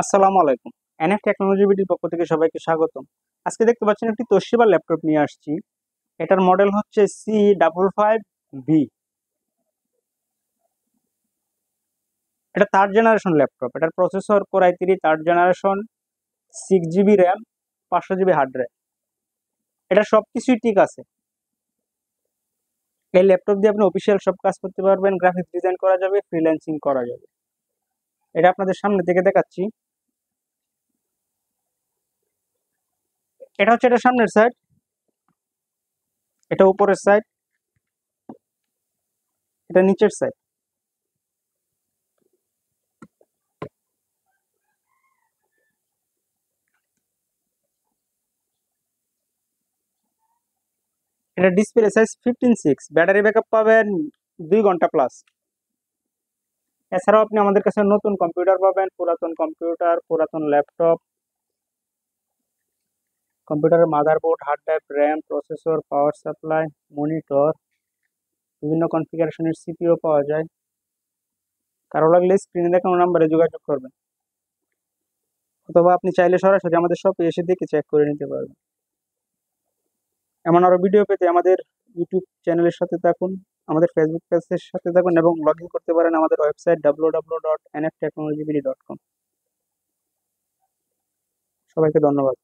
আসসালামু আলাইকুম। NF technology বিডির পক্ষ থেকে সবাইকে স্বাগতম। আজকে দেখতে পাচ্ছেন একটি তোশিবা ল্যাপটপ নিয়ে আসছি। এটার মডেল হচ্ছে C55V। এটা থার্ড জেনারেশন ল্যাপটপ। এটার processor core i3 third generation, 6 GB RAM, 500 GB hard drive. এটা সবকিছুই ঠিক আছে। এই ল্যাপটপ দিয়ে আপনি অফিসিয়াল সব কাজ করতে পারবেন, গ্রাফিক্স ডিজাইন করা যাবে, ফ্রিল্যান্সিং করা যাবে। এটা আপনাদের সামনে থেকে দেখাচ্ছি। এটা হচ্ছে এটা সামনের সাইড, এটা উপরের সাইড, এটা নিচের সাইড। এটা ডিসপ্লে সাইজ 15:6, ব্যাটারি ব্যাকআপ পাবেন 2 ঘন্টা প্লাস। এছাড়াও আপনি আমাদের কাছে নতুন কম্পিউটার পাবেন, পুরাতন কম্পিউটার, পুরাতন ল্যাপটপ, কম্পিউটারের motherboard, hard drive, RAM, processor, power supply, monitor, বিভিন্ন কনফিগারেশনের সিপিইউ পাওয়া যায়। কারো লাগলে স্ক্রিনে দেখানো নাম্বারে যোগাযোগ করবেন, অথবা আপনি চাইলে সরাসরি আমাদের শপে এসে দেখে চেক করে নিতে পারবেন। এমন আরো ভিডিও পেতে আমাদের ইউটিউব চ্যানেলের সাথে থাকুন, আমাদের ফেসবুক পেজের সাথে থাকুন এবং লগ ইন করতে পারেন আমাদের ওয়েবসাইট www.nftechnologybd.com। সবাইকে ধন্যবাদ।